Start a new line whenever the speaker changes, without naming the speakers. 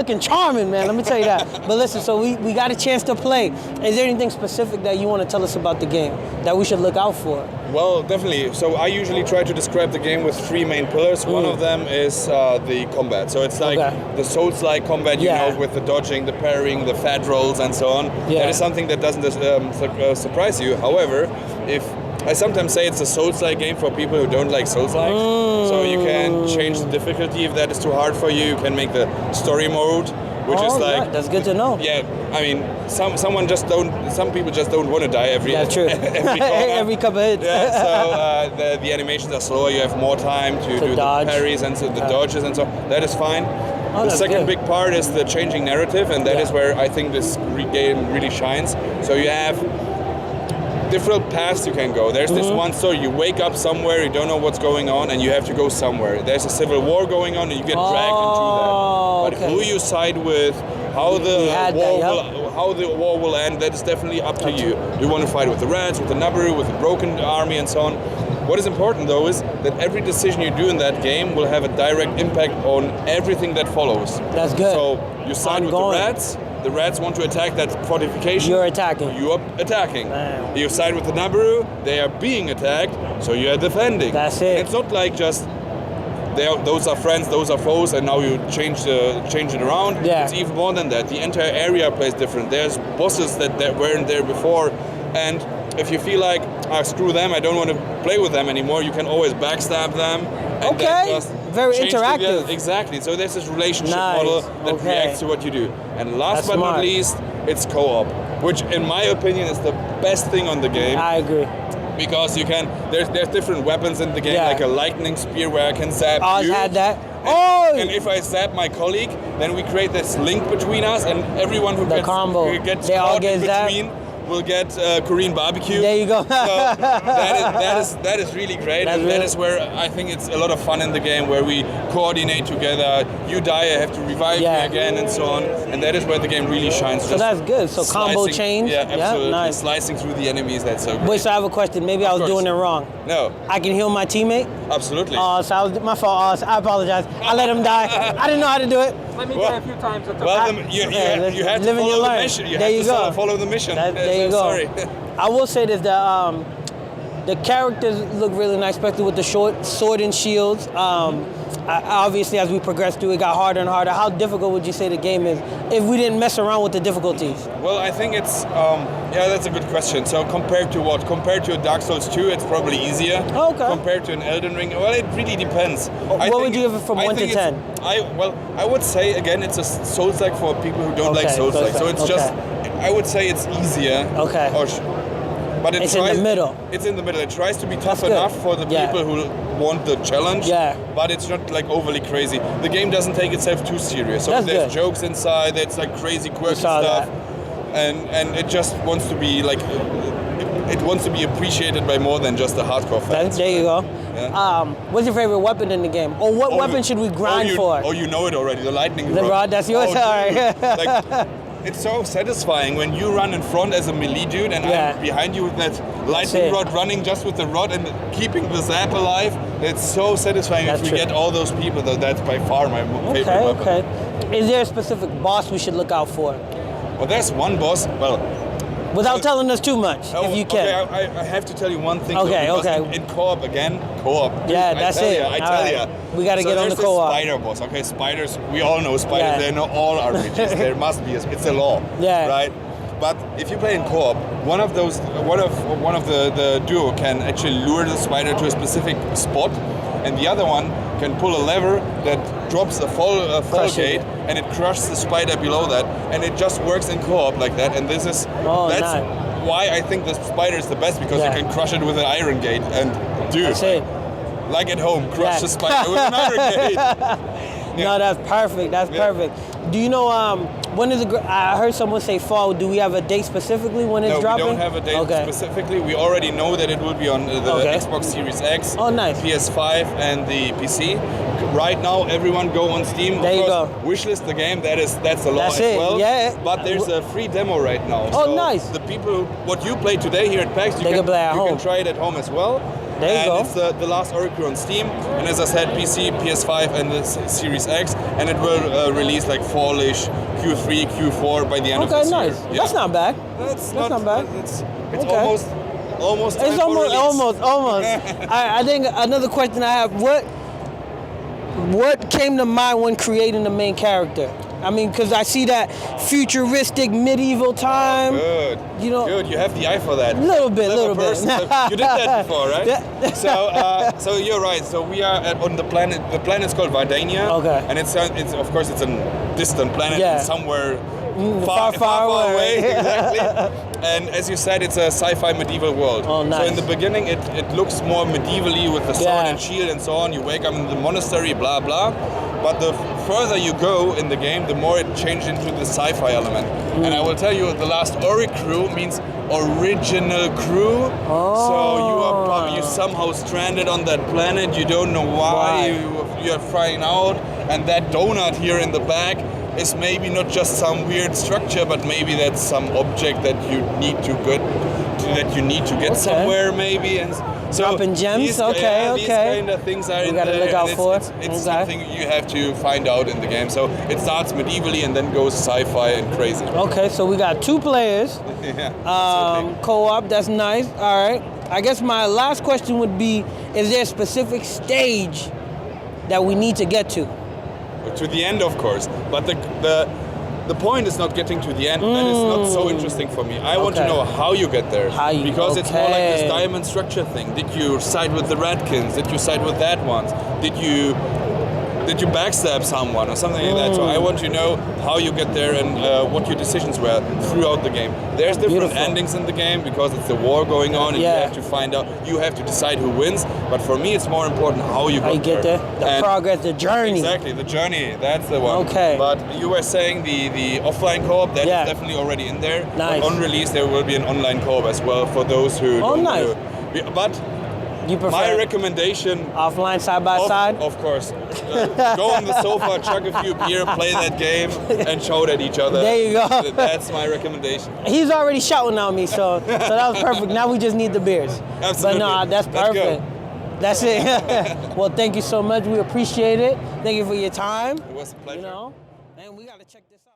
looking charming, man. Let me tell you that. But listen, so we got a chance to play. Is there anything specific that you want to tell us about the game that we should look out for?
Well, definitely. So I usually try to describe the game with 3 main pillars. One of them is the combat. So it's like the Souls-like combat, you know, with the dodging, the parrying, the fat rolls, and so on. That is something that doesn't surprise you. However, I sometimes say it's a Souls-like game for people who don't like Souls-like. So you can change the difficulty if that is too hard for you. You can make the story mode, which is like...
that's good to know.
Yeah, I mean, some people just don't want to die every
true. Every couple of hits.
Yeah, so the animations are slower. You have more time to do
dodge.
The parries and so the dodges and so. That is fine. The second big part is the changing narrative, and that is where I think this game really shines. So you have different paths you can go. There's this one story. You wake up somewhere, you don't know what's going on, and you have to go somewhere. There's a civil war going on, and you get dragged into that. But who you side with, how the war will end, that is definitely up to you. You want to fight with the Reds, with the Nabaru, with the Broken Army, and so on. What is important, though, is that every decision you do in that game will have a direct impact on everything that follows.
That's good.
So you side with the Reds. The Reds want to attack that fortification.
You're attacking.
You are attacking.
Man.
You side with the Nabaru. They are being attacked, so you are defending.
That's it.
It's not like just those are friends, those are foes, and now you change it around.
Yeah.
It's even more than that. The entire area plays different. There's bosses that weren't there before, and if you feel like, screw them, I don't want to play with them anymore, you can always backstab them. And then just
very interactive.
Exactly. So there's this relationship model that reacts to what you do. And last but not least, it's co-op, which in my opinion is the best thing on the game.
I agree.
Because you can, there's different weapons in the game, like a lightning spear where I can zap you.
I had that.
And if I zap my colleague, then we create this link between us, and everyone who gets caught in between will get Korean barbecue.
There you go.
So that is really great, that is where I think it's a lot of fun in the game, where we coordinate together. You die, I have to revive you again, and so on. And that is where the game really shines.
So that's good. So combo change.
Yeah, absolutely.
Nice.
Slicing through the enemies, that's so good.
Wait, so I have a question. Maybe I was doing it wrong.
No.
I can heal my teammate?
Absolutely.
My fault. I apologize. I let him die. I didn't know how to do it.
Let me die a few times.
You have to follow the mission. You have to follow the mission.
There you go.
Sorry.
I will say this, the characters look really nice, especially with the short sword and shields. Obviously, as we progress through, it got harder and harder. How difficult would you say the game is if we didn't mess around with the difficulties?
Well, I think it's, that's a good question. So compared to what? Compared to a Dark Souls 2, it's probably easier.
Okay.
Compared to an Elden Ring, well, it really depends.
What would you give it from 1 to 10?
I would say, again, it's a Souls-like for people who don't like Souls-like. So it's just, I would say it's easier.
Okay.
But
it's in the middle.
It's in the middle. It tries to be tough enough for the people who want the challenge.
Yeah.
But it's not like overly crazy. The game doesn't take itself too serious. So there's jokes inside. There's like crazy quirky stuff, and it just wants to be like. It wants to be appreciated by more than just the hardcore fans.
There you go. Yeah. What's your favorite weapon in the game? Or what weapon should we grind for?
Oh, you know it already. The lightning rod.
The rod. That's yours. All right.
It's so satisfying when you run in front as a melee dude and I'm behind you with that lightning rod running just with the rod and keeping the zap alive. It's so satisfying if we get all those people, though. That's by far my favorite weapon.
Okay. Is there a specific boss we should look out for?
Well, there's one boss.
Without telling us too much, if you can.
Okay, I have to tell you one thing.
Okay.
In co-op again,
Yeah, that's it.
I tell you.
We got to get on the co-op.
Spider boss. Okay, spiders. We all know spiders. Yeah. They're not all RPGs. There must be. It's a law.
Yeah.
Right. But if you play in co-op, one of the duo can actually lure the spider to a specific spot, and the other one can pull a lever that drops a fall gate, and it crushes the spider below that, and it just works in co-op like that. And that's why I think the spider is the best, because you can crush it with an iron gate, and like at home, crush the spider with an iron gate.
No, that's perfect. That's perfect. Do you know when is it? I heard someone say fall. Do we have a date specifically when it's dropping?
No, we don't have a date specifically. We already know that it will be on the Xbox Series X, PS5, and the PC. Right now, everyone go on Steam.
There you go.
Wishlist the game. That's a lot as well.
Yeah.
But there's a free demo right now.
Oh,
so
nice.
The people, what you play today here at PAX, you can try it at home as well.
There you go.
It's the Last Oricru on Steam, and as I said, PC, PS5, and the Series X, and it will release like fallish Q3, Q4 by the end of this
Okay, nice.
year. Yeah.
That's not bad.
That's
not bad.
It's
Okay.
almost time
It's
for
almost.
release.
I think another question I have: what came to mind when creating the main character? I mean, because I see that futuristic medieval time.
Good.
You know,
Good. You have the eye for that.
Little bit.
You did that before, right? So you're right. So we are on the planet. The planet's called Vardania.
Okay.
And it's of course it's a distant planet, somewhere
far away.
Exactly. And as you said, it's a sci-fi medieval world.
Oh, nice.
So in the beginning, it looks more medievally with the sword and shield and so on. You wake up in the monastery, blah blah. But the further you go in the game, the more it changes into the sci-fi element. And I will tell you, the Last Oricru means original crew. So you somehow stranded on that planet. You don't know why. You're flying out, and that donut here in the back is maybe not just some weird structure, but maybe that's some object that you need to get somewhere, maybe. And so
dropping gems.
these kind of things are in
gotta
there.
look out for.
It's something you have to find out in the game. So it starts medievally and then goes sci-fi and crazy.
Okay, so we got 2 players. Co-op. That's nice. All right. I guess my last question would be: is there a specific stage that we need to get to?
To the end, of course, but the point is not getting to the end. That is not so interesting for me. I want to know how you get there, because it's more like this diamond structure thing. Did you side with the Redkins? Did you side with that ones? Did you backstab someone or something like that? So I want to know how you get there and what your decisions were throughout the game. There's different endings in the game because it's a war going on, and you have to find out. You have to decide who wins. But for me, it's more important how you get there.
The progress, the journey.
Exactly, the journey. That's the one.
Okay.
But you were saying the offline co-op, that is definitely already in there.
Nice.
But on release, there will be an online co-op as well for those who don't
nice.
But
you prefer
my recommendation,
offline, side by side?
Of course. Go on the sofa, chug a few beer, play that game, and shout at each other.
There you go.
That's my recommendation.
He's already shouting on me, so that was perfect. Now we just need the beers.
Absolutely.
But no, that's perfect. That's it. Well, thank you so much. We appreciate it. Thank you for your time.
It was a pleasure.
And we got to check this out.